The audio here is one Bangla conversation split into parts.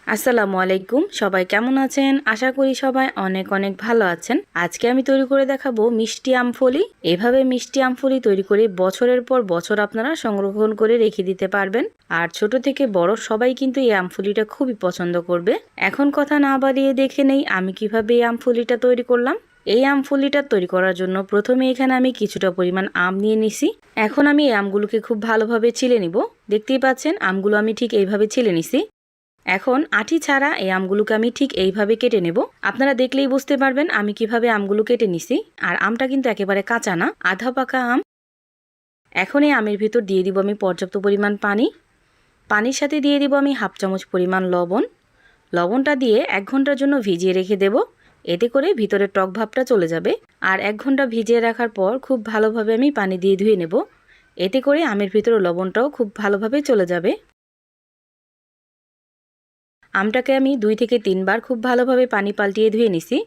আসসালামু আলাইকুম, সবাই কেমন আছেন? আশা করি সবাই অনেক অনেক ভালো আছেন। আজকে আমি তৈরি করে দেখাবো মিষ্টি আমফলি। এভাবে মিষ্টি আমফলি তৈরি করে বছরের পর বছর আপনারা সংরক্ষণ করে রেখে দিতে পারবেন। আর ছোট থেকে বড় সবাই কিন্তু এই আমফলিটা খুবই পছন্দ করবে। এখন কথা না বাড়িয়ে দেখে নেই আমি কিভাবে এই আমফলিটা তৈরি করলাম। এই আমফলিটা তৈরি করার জন্য প্রথমে এখানে আমি কিছুটা পরিমাণ আম নিয়ে নিছি। এখন আমি এই আমগুলোকে খুব ভালোভাবে ছিলে নিব। দেখতেই পাচ্ছেন আমগুলো আমি ঠিক এইভাবে ছিলে নিছি। এখন আঠি ছাড়া এই আমগুলোকে আমি ঠিক এইভাবে কেটে নেব। আপনারা দেখলেই বুঝতে পারবেন আমি কিভাবে আমগুলো কেটে নিছি। আর আমটা কিন্তু একেবারে কাঁচা না, আধা পাকা আম। এখন এই আমের ভিতর দিয়ে দিব আমি পর্যাপ্ত পরিমাণ পানি। পানির সাথে দিয়ে দিব আমি হাফ চামচ পরিমাণ লবণ। লবণটা দিয়ে 1 ঘন্টার জন্য ভিজিয়ে রেখে দেব। এতে করে ভিতরে টক ভাবটা চলে যাবে। আর 1 ঘন্টা ভিজিয়ে রাখার পর খুব ভালোভাবে আমি পানি দিয়ে ধুয়ে নেব। এতে করে আমের ভিতরে লবণটাও খুব ভালোভাবে চলে যাবে। আমটাকে আমি 2 থেকে 3 বার খুব ভালোভাবে পানি পাল্টিয়ে ধুয়ে নিছি।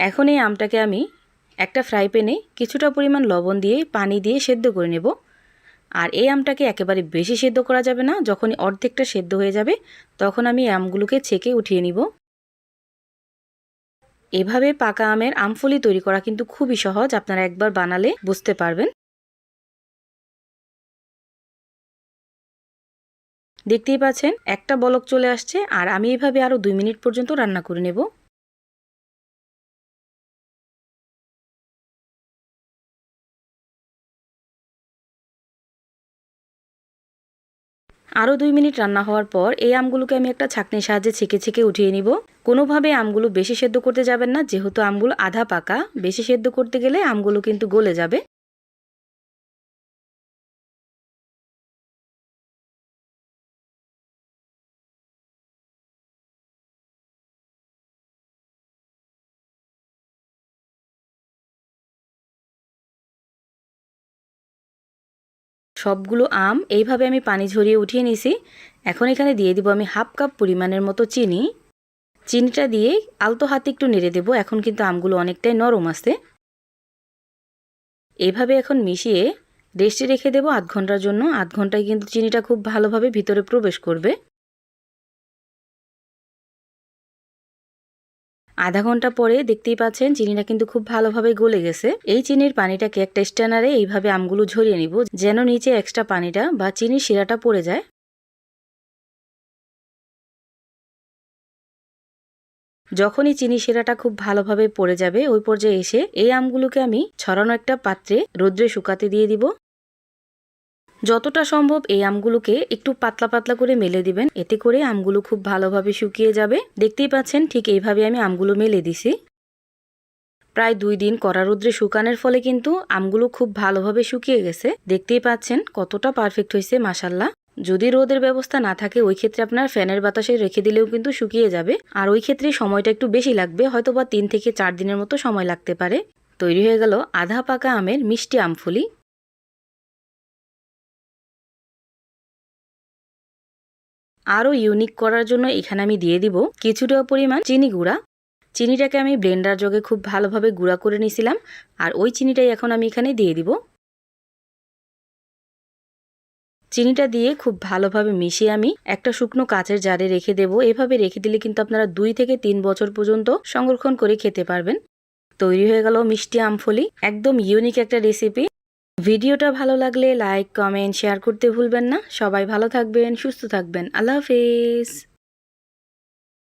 এখন এই আমটাকে আমি একটা ফ্রাই প্যানে কিছুটা পরিমাণ লবণ দিয়ে পানি দিয়ে সেদ্ধ করে নেব। আর এই আমটাকে একেবারে বেশি সেদ্ধ করা যাবে না। যখনই অর্ধেকটা সেদ্ধ হয়ে যাবে তখন আমি আমগুলোকে ছেঁকে উঠিয়ে নিব। এভাবে পাকা আমের আমফলি তৈরি করা কিন্তু খুবই সহজ, আপনারা একবার বানালে বুঝতে পারবেন। দেখতেই পাচ্ছেন একটা বলক চলে আসছে। আর আমি এভাবে আরও 2 মিনিট পর্যন্ত রান্না করে নেব। আরও 2 মিনিট রান্না হওয়ার পর এই আমগুলোকে আমি একটা ছাঁকনির সাহায্যে ছেঁকে ছেঁকে উঠিয়ে নিব। কোনোভাবে আমগুলো বেশি সেদ্ধ করতে যাবেন না, যেহেতু আমগুলো আধা পাকা। বেশি সেদ্ধ করতে গেলে আমগুলো কিন্তু গলে যাবে। সবগুলো আম এইভাবে আমি পানি ঝরিয়ে উঠিয়ে নিছি। এখন এখানে দিয়ে দিব আমি হাফ কাপ পরিমাণের মতো চিনি। চিনিটা দিয়ে আলতো হাতে একটু নেড়ে দেব। এখন কিন্তু আমগুলো অনেকটাই নরম আছে। এইভাবে এখন মিশিয়ে রেস্টে রেখে দেব 8 ঘন্টার জন্য। 8 ঘন্টায় কিন্তু চিনিটা খুব ভালোভাবে ভিতরে প্রবেশ করবে। আধা ঘন্টা পরে দেখতেই পাচ্ছেন চিনিটা কিন্তু খুব ভালোভাবে গলে গেছে। এই চিনির পানিটাকে একটা স্ট্যানারে এইভাবে আমগুলো ঝরিয়ে নিব, যেন নিচে এক্সট্রা পানিটা বা চিনির শিরাটা পড়ে যায়। যখনই চিনি শিরাটা খুব ভালোভাবে পড়ে যাবে ওই পর্যায়ে এসে এই আমগুলোকে আমি ছড়ানো একটা পাত্রে রোদ্রে শুকাতে দিয়ে দিব। যতটা সম্ভব এই আমগুলোকে একটু পাতলা পাতলা করে মেলে দিবেন, এতে করে আমগুলো খুব ভালোভাবে শুকিয়ে যাবে। দেখতেই পাচ্ছেন ঠিক এইভাবে আমি আমগুলো মেলে দিছি। প্রায় 2 দিন কড়া রোদ্রে শুকানোর ফলে কিন্তু আমগুলো খুব ভালোভাবে শুকিয়ে গেছে। দেখতেই পাচ্ছেন কতটা পারফেক্ট হয়েছে মাশাল্লাহ। যদি রোদের ব্যবস্থা না থাকে ওই ক্ষেত্রে আপনার ফ্যানের বাতাসে রেখে দিলেও কিন্তু শুকিয়ে যাবে। আর ওই ক্ষেত্রে সময়টা একটু বেশি লাগবে, হয়তো বা 3 থেকে 4 দিনের মতো সময় লাগতে পারে। তৈরি হয়ে গেল আধা পাকা আমের মিষ্টি আমফলি। আরও ইউনিক করার জন্য এখানে আমি দিয়ে দিব কিছুটা পরিমাণ চিনি গুঁড়া। চিনিটাকে আমি ব্লেন্ডার জগে খুব ভালোভাবে গুঁড়া করে নিয়েছিলাম। আর ওই চিনিটাই এখন আমি এখানে দিয়ে দিব। চিনিটা দিয়ে খুব ভালোভাবে মিশিয়ে আমি একটা শুকনো কাচের জারে রেখে দেব। এভাবে রেখে দিলে কিন্তু আপনারা 2 থেকে 3 বছর পর্যন্ত সংরক্ষণ করে খেতে পারবেন। তৈরি হয়ে গেল মিষ্টি আমফলি, একদম ইউনিক একটা রেসিপি। ভিডিওটা ভালো লাগলে লাইক, কমেন্ট, শেয়ার করতে ভুলবেন না। সবাই ভালো থাকবেন, সুস্থ থাকবেন। আল্লাহ হাফেজ।